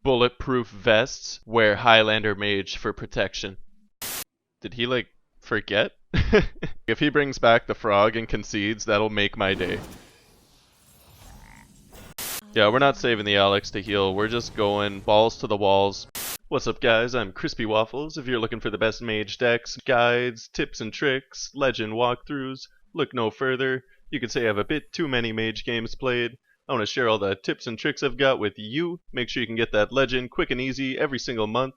bulletproof vests, wear Highlander Mage for protection. Did he, like, forget? If he brings back the frog and concedes, that'll make my day. Yeah, we're not saving the Alex to heal, we're just going balls to the walls. What's up guys, I'm Crispy Waffles. If you're looking for the best mage decks, guides, tips and tricks, legend walkthroughs, look no further. You could say I have a bit too many mage games played. I want to share all the tips and tricks I've got with you. Make sure you can get that legend quick and easy every single month.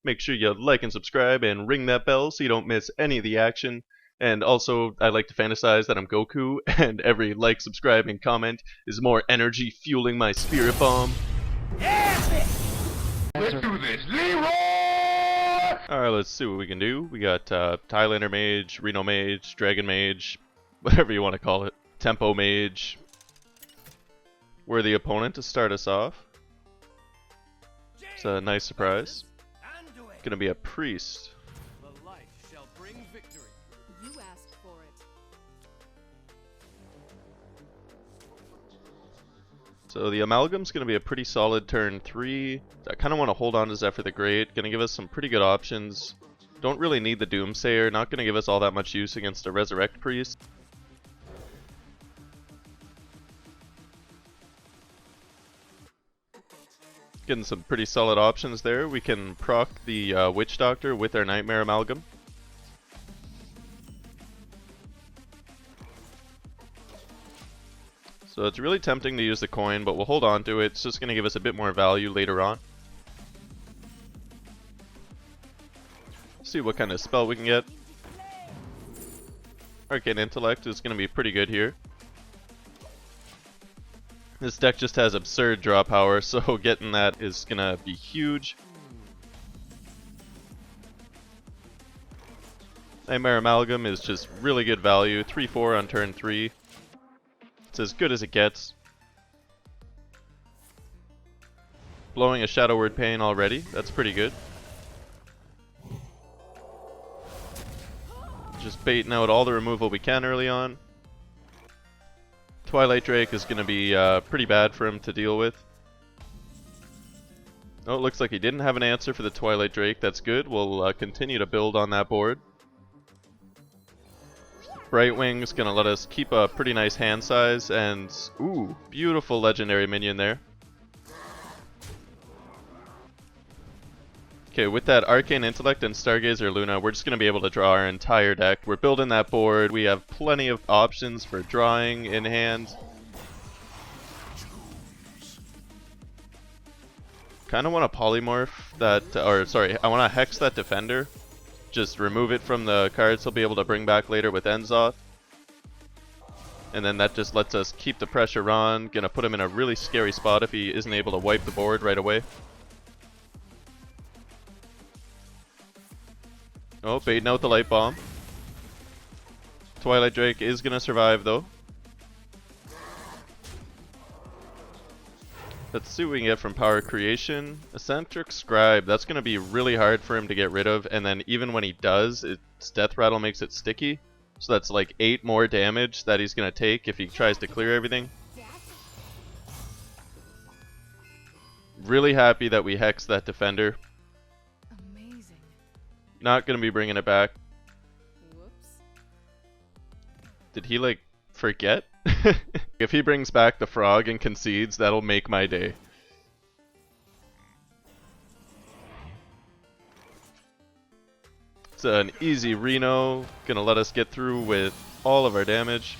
Make sure you like and subscribe and ring that bell so you don't miss any of the action. And also, I like to fantasize that I'm Goku, and every like, subscribe, and comment is more energy fueling my spirit bomb. Let's do this, Leroy! Alright, let's see what we can do. We got Highlander Mage, Reno Mage, Dragon Mage, whatever you want to call it. Tempo Mage. We're the opponent to start us off. It's a nice surprise. Gonna be a priest. The light shall bring victory. You asked for it. So the Amalgam's gonna be a pretty solid turn 3. I kinda wanna hold on to Zephyr the Great. Gonna give us some pretty good options. Don't really need the Doomsayer, not gonna give us all that much use against a Resurrect Priest. Getting some pretty solid options there. We can proc the Witch Doctor with our Nightmare Amalgam. So it's really tempting to use the coin, but we'll hold on to it. It's just going to give us a bit more value later on. See what kind of spell we can get. Arcane Intellect is going to be pretty good here. This deck just has absurd draw power, so getting that is gonna be huge. Nightmare Amalgam is just really good value. 3-4 on turn 3. It's as good as it gets. Blowing a Shadow Word Pain already. That's pretty good. Just baiting out all the removal we can early on. Twilight Drake is going to be pretty bad for him to deal with. Oh, it looks like he didn't have an answer for the Twilight Drake. That's good. We'll continue to build on that board. Brightwing's going to let us keep a pretty nice hand size. And, ooh, beautiful legendary minion there. Okay, with that Arcane Intellect and Stargazer Luna, we're just going to be able to draw our entire deck. We're building that board. We have plenty of options for drawing in hand. Kind of want to polymorph that, or sorry, I want to hex that Defender. Just remove it from the cards he'll be able to bring back later with Enzoth. And then that just lets us keep the pressure on. Gonna put him in a really scary spot if he isn't able to wipe the board right away. Oh, baiting out the Light Bomb. Twilight Drake is going to survive, though. Let's see what we can get from Power Creation. Eccentric Scribe, that's going to be really hard for him to get rid of, and then even when he does, its Death Rattle makes it sticky. So that's like 8 more damage that he's going to take if he tries to clear everything. Really happy that we hexed that Defender. Not gonna be bringing it back. Whoops. Did he, like, forget? If he brings back the frog and concedes, that'll make my day. It's an easy Reno. Gonna let us get through with all of our damage.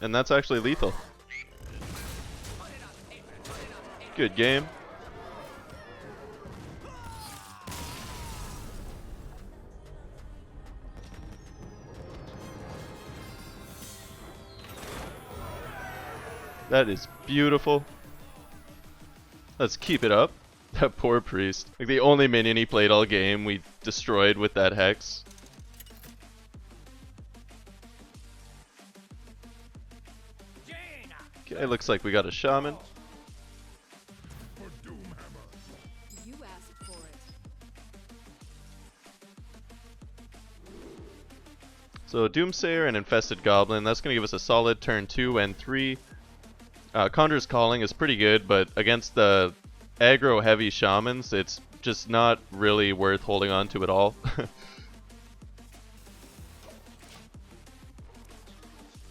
And that's actually lethal. Good game. That is beautiful. Let's keep it up. That poor priest. Like the only minion he played all game, we destroyed with that hex. Okay, looks like we got a shaman. You asked for it. So Doomsayer and Infested Goblin, that's going to give us a solid turn 2 and 3. Conjurer's Calling is pretty good, but against the aggro heavy shamans, it's just not really worth holding on to at all.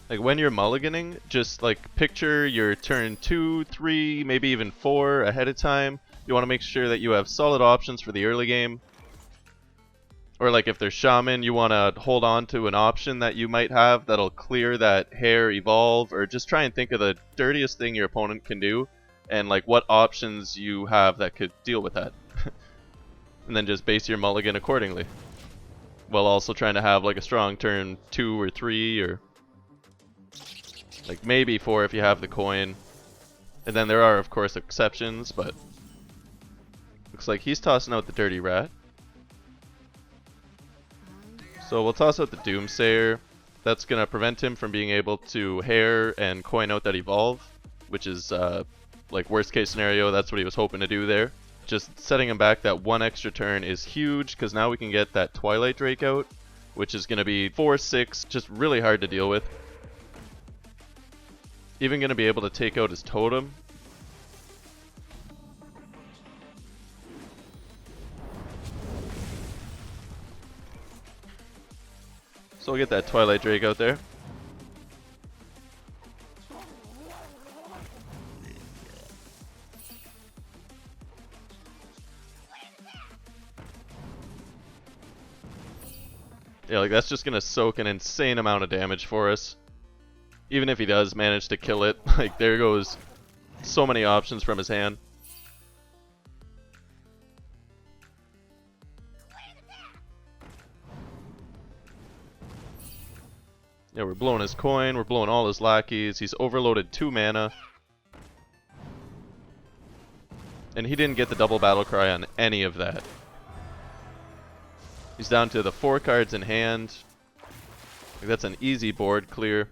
Like when you're mulliganing, just like picture your turn 2, 3, maybe even 4 ahead of time. You want to make sure that you have solid options for the early game. Or like if there's shaman, you want to hold on to an option that you might have that'll clear that hair evolve, or just try and think of the dirtiest thing your opponent can do and like what options you have that could deal with that. And then just base your mulligan accordingly. While also trying to have like a strong turn 2 or 3 or like maybe 4 if you have the coin. And then there are of course exceptions, but looks like he's tossing out the Dirty Rat. So we'll toss out the Doomsayer. That's going to prevent him from being able to hair and coin out that evolve, which is like worst case scenario, that's what he was hoping to do there. Just setting him back that 1 extra turn is huge, because now we can get that Twilight Drake out, which is going to be 4/6, just really hard to deal with. Even going to be able to take out his totem. So we'll get that Twilight Drake out there. Yeah, like that's just gonna soak an insane amount of damage for us. Even if he does manage to kill it, like there goes so many options from his hand. Yeah, we're blowing his coin, we're blowing all his lackeys, he's overloaded 2 mana. And he didn't get the double battle cry on any of that. He's down to the 4 cards in hand. Like that's an easy board clear.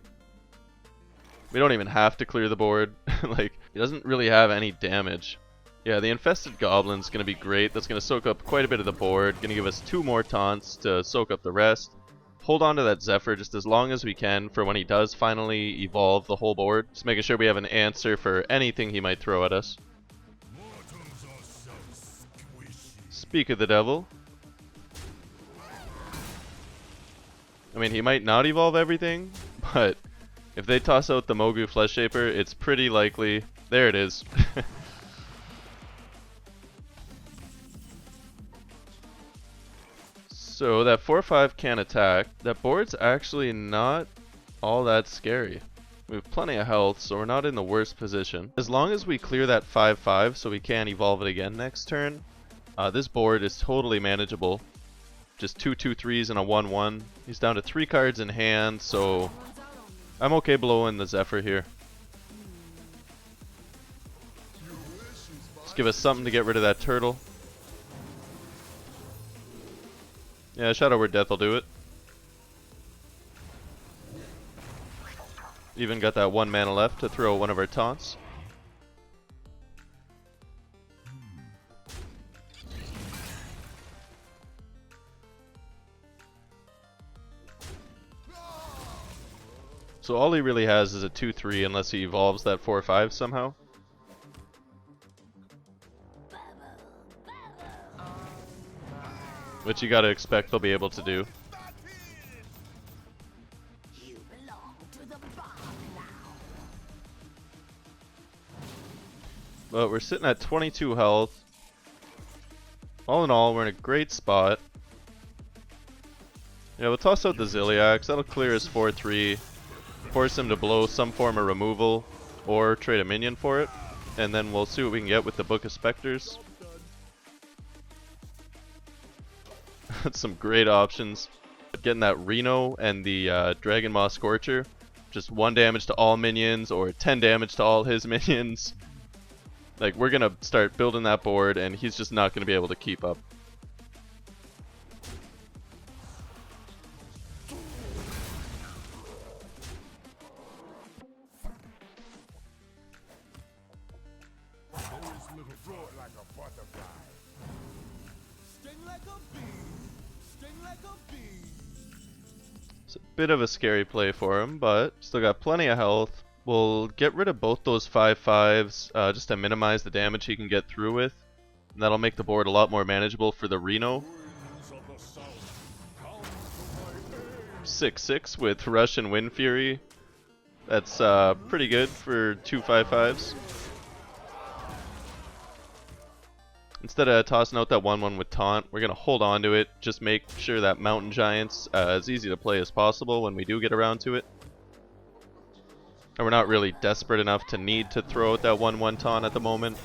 We don't even have to clear the board. Like, he doesn't really have any damage. Yeah, the Infested Goblin's gonna be great. That's gonna soak up quite a bit of the board. Gonna give us 2 more taunts to soak up the rest. Hold on to that Zephyr just as long as we can for when he does finally evolve the whole board. Just making sure we have an answer for anything he might throw at us. Speak of the devil. I mean, he might not evolve everything, but if they toss out the Mogu Flesh Shaper, it's pretty likely. There it is. So that 4/5 can attack. That board's actually not all that scary. We have plenty of health, so we're not in the worst position. As long as we clear that 5/5 so we can evolve it again next turn, this board is totally manageable. Just 2 2/3s and a 1/1. He's down to 3 cards in hand, so I'm okay blowing the Zephyr here. Just give us something to get rid of that turtle. Yeah, Shadow Word Death will do it. Even got that 1 mana left to throw one of our taunts. So all he really has is a 2/3 unless he evolves that 4/5 somehow. Which you gotta expect they'll be able to do. But we're sitting at 22 health. All in all, we're in a great spot. Yeah, we'll toss out the Ziliax. That'll clear his 4/3. Force him to blow some form of removal or trade a minion for it. And then we'll see what we can get with the Book of Specters. That's some great options. Getting that Reno and the Dragon Maw Scorcher. Just 1 damage to all minions or 10 damage to all his minions. Like, we're gonna start building that board and he's just not gonna be able to keep up. It's a bit of a scary play for him, but still got plenty of health. We'll get rid of both those 5/5s just to minimize the damage he can get through with. And that'll make the board a lot more manageable for the Reno. 6/6 with Rush and Wind Fury. That's pretty good for two 5/5s. Instead of tossing out that 1/1 with Taunt, we're going to hold on to it. Just make sure that Mountain Giant's as easy to play as possible when we do get around to it. And we're not really desperate enough to need to throw out that 1/1 Taunt at the moment.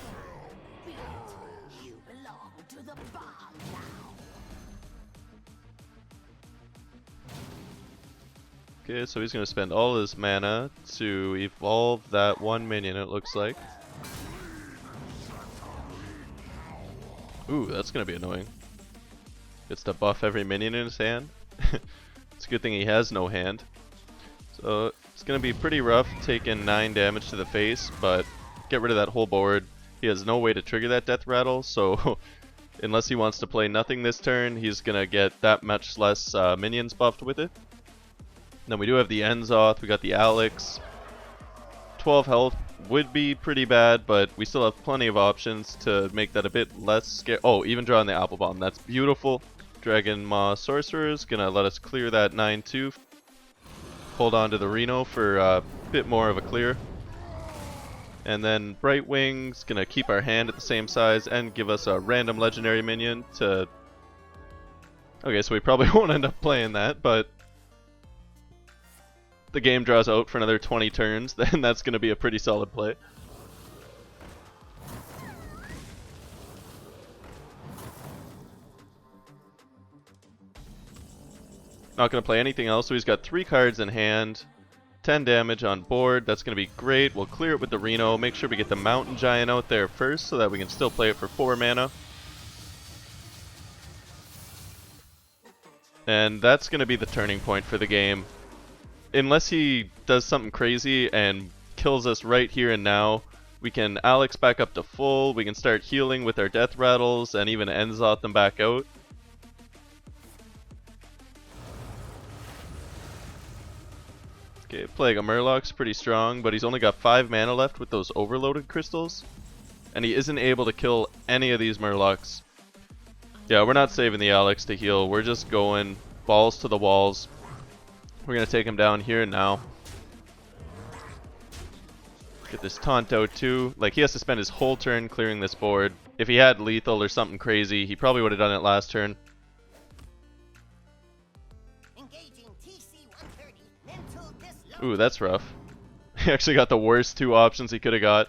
Okay, so he's going to spend all his mana to evolve that one minion, it looks like. Ooh, that's going to be annoying. Gets to buff every minion in his hand. It's a good thing he has no hand. So it's going to be pretty rough taking 9 damage to the face, but get rid of that whole board. He has no way to trigger that death rattle, so unless he wants to play nothing this turn, he's going to get that much less minions buffed with it. Then we do have the Enzoth, we got the Alex. 12 health would be pretty bad, but we still have plenty of options to make that a bit less scary. Oh, even drawing the Apple Bomb, that's beautiful. Dragon Maw Sorcerer is gonna let us clear that 9/2. Hold on to the Reno for a bit more of a clear. And then Brightwing's gonna keep our hand at the same size and give us a random legendary minion to... Okay, so we probably won't end up playing that, but the game draws out for another 20 turns, then that's going to be a pretty solid play. Not going to play anything else, so he's got 3 cards in hand, 10 damage on board. That's going to be great. We'll clear it with the Reno, make sure we get the Mountain Giant out there first so that we can still play it for 4 mana. And that's going to be the turning point for the game. Unless he does something crazy and kills us right here and now, we can Alex back up to full, we can start healing with our death rattles, and even Enzoth them back out. Okay, Plague of Murlocs pretty strong, but he's only got 5 mana left with those overloaded crystals. And he isn't able to kill any of these Murlocs. Yeah, we're not saving the Alex to heal, we're just going balls to the walls. We're going to take him down here and now. Get this taunt out too. Like, he has to spend his whole turn clearing this board. If he had lethal or something crazy, he probably would have done it last turn. Ooh, that's rough. He actually got the worst 2 options he could have got.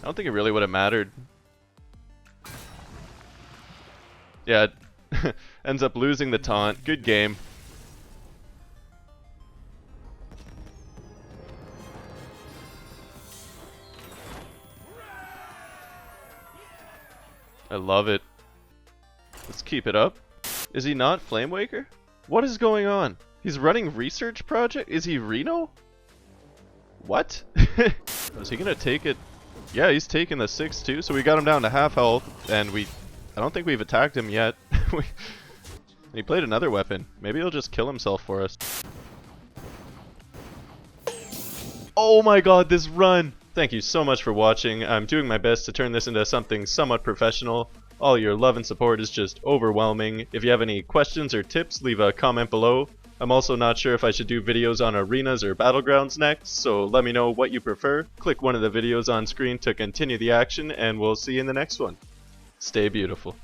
I don't think it really would have mattered. Yeah, ends up losing the taunt. Good game. I love it. Let's keep it up. Is he not Flamewaker? What is going on? He's running research project? Is he Reno? What? Is he gonna take it? Yeah, he's taking the 6/2, so we got him down to half health, and I don't think we've attacked him yet. He played another weapon. Maybe he'll just kill himself for us. Oh my god, this run! Thank you so much for watching. I'm doing my best to turn this into something somewhat professional. All your love and support is just overwhelming. If you have any questions or tips, leave a comment below. I'm also not sure if I should do videos on arenas or battlegrounds next, so let me know what you prefer. Click one of the videos on screen to continue the action, and we'll see you in the next one. Stay beautiful.